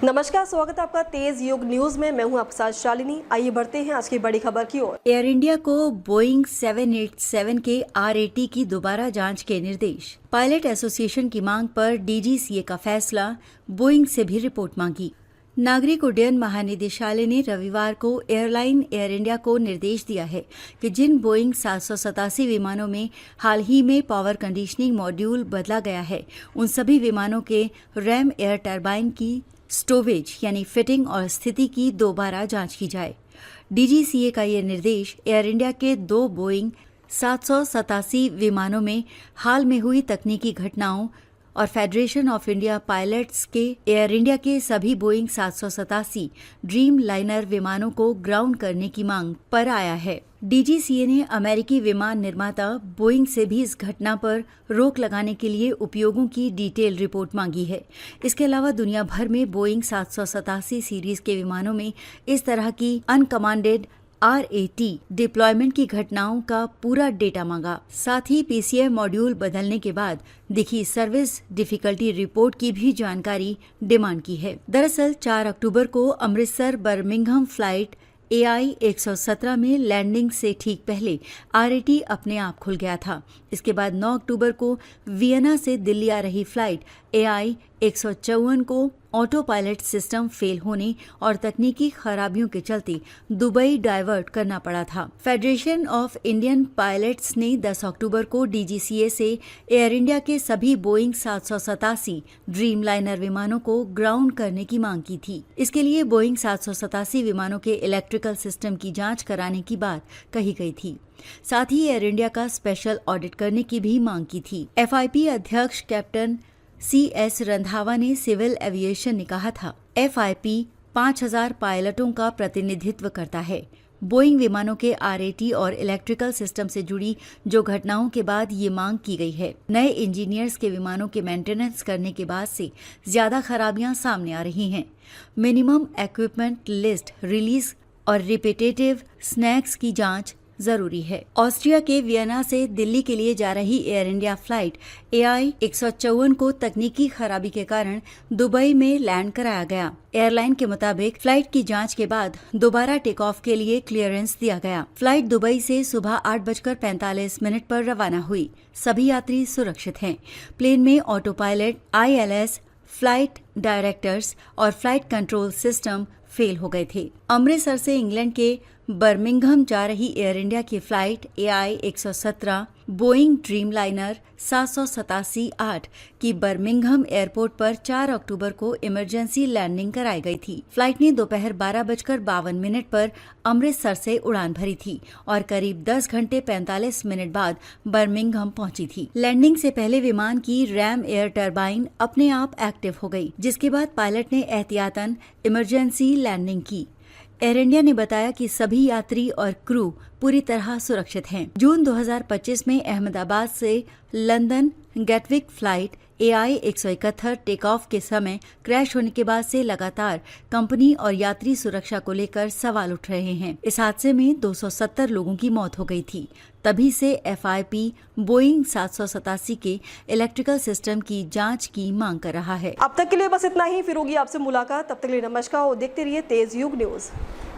नमस्कार, स्वागत है आपका तेज युग न्यूज में। मैं हूं आपके साथ शालिनी। आइए बढ़ते हैं आज की बड़ी खबर की ओर। एयर इंडिया को बोइंग 787 के RAT की दोबारा जांच के निर्देश। पायलट एसोसिएशन की मांग पर DGCA का फैसला, बोइंग से भी रिपोर्ट मांगी। नागरिक उड्डयन महानिदेशालय ने रविवार को एयरलाइन एयर इंडिया को निर्देश दिया है कि जिन बोइंग 787 विमानों में हाल ही में पावर कंडीशनिंग मॉड्यूल बदला गया है, उन सभी विमानों के रैम एयर टरबाइन की स्टोवेज यानी फिटिंग और स्थिति की दोबारा जांच की जाए। DGCA का ये निर्देश एयर इंडिया के 2 बोइंग 787 विमानों में हाल में हुई तकनीकी घटनाओं और फेडरेशन ऑफ इंडिया पायलट्स के एयर इंडिया के सभी बोइंग 787 ड्रीम लाइनर विमानों को ग्राउंड करने की मांग पर आया है। DGCA ने अमेरिकी विमान निर्माता बोइंग से भी इस घटना पर रोक लगाने के लिए उपयोगों की डिटेल रिपोर्ट मांगी है। इसके अलावा दुनिया भर में बोइंग 787 सीरीज के विमानों में इस तरह की अनकमांडेड RAT डिप्लॉयमेंट की घटनाओं का पूरा डेटा मांगा। साथ ही PCM मॉड्यूल बदलने के बाद दिखी सर्विस डिफिकल्टी रिपोर्ट की भी जानकारी डिमांड की है। दरअसल 4 अक्टूबर को अमृतसर बर्मिंघम फ्लाइट AI 117 में लैंडिंग से ठीक पहले RAT अपने आप खुल गया था। इसके बाद 9 अक्टूबर को वियना से दिल्ली आ रही फ्लाइट AI 154 को ऑटो पायलट सिस्टम फेल होने और तकनीकी खराबियों के चलते दुबई डाइवर्ट करना पड़ा था। फेडरेशन ऑफ इंडियन पायलट्स ने 10 अक्टूबर को DGCA से एयर इंडिया के सभी बोइंग 787 ड्रीम लाइनर विमानों को ग्राउंड करने की मांग की थी। इसके लिए बोइंग 787 विमानों के इलेक्ट्रिकल सिस्टम की जांच कराने की बात कही गई थी। साथ ही एयर इंडिया का स्पेशल ऑडिट करने की भी मांग की थी। FIP अध्यक्ष कैप्टन CS रंधावा ने सिविल एविएशन ने कहा था, FIP 5000 पायलटों का प्रतिनिधित्व करता है। बोइंग विमानों के RAT और इलेक्ट्रिकल सिस्टम से जुड़ी जो घटनाओं के बाद ये मांग की गई है। नए इंजीनियर्स के विमानों के मेंटेनेंस करने के बाद से ज्यादा खराबियां सामने आ रही हैं। मिनिमम इक्विपमेंट लिस्ट रिलीज और रिपीटेटिव स्नैक्स की जांच जरूरी है। ऑस्ट्रिया के वियना से दिल्ली के लिए जा रही एयर इंडिया फ्लाइट AI 154 को तकनीकी खराबी के कारण दुबई में लैंड कराया गया। एयरलाइन के मुताबिक फ्लाइट की जांच के बाद दोबारा टेक ऑफ के लिए क्लियरेंस दिया गया। फ्लाइट दुबई से सुबह 8:45 पर रवाना हुई। सभी यात्री सुरक्षित हैं। प्लेन में auto pilot, ILS, flight directors और फ्लाइट कंट्रोल सिस्टम फेल हो गए थे। अमृतसर से इंग्लैंड के बर्मिंघम जा रही एयर इंडिया की flight AI 117 Boeing dream liner 787-8 की बर्मिंघम एयरपोर्ट पर 4 अक्टूबर को इमरजेंसी लैंडिंग कराई गई थी। फ्लाइट ने दोपहर 12:52 पर अमृतसर से उड़ान भरी थी और करीब 10 घंटे 45 मिनट बाद बर्मिंघम पहुंची थी। लैंडिंग से पहले विमान की रैम एयर टरबाइन अपने आप एक्टिव हो गई, जिसके बाद पायलट ने एहतियातन इमरजेंसी लैंडिंग की। एयर इंडिया ने बताया कि सभी यात्री और क्रू पूरी तरह सुरक्षित हैं। जून 2025 में अहमदाबाद से London Gatwick flight AI 171 take off के समय क्रैश होने के बाद से लगातार कंपनी और यात्री सुरक्षा को लेकर सवाल उठ रहे हैं। इस हादसे में 270 लोगों की मौत हो गई थी। तभी से FIP बोइंग 787 के इलेक्ट्रिकल सिस्टम की जांच की मांग कर रहा है। अब तक के लिए बस इतना ही। फिर होगी आपसे मुलाकात। तब तक के लिए नमस्कार और देखते रहिए तेज युग न्यूज।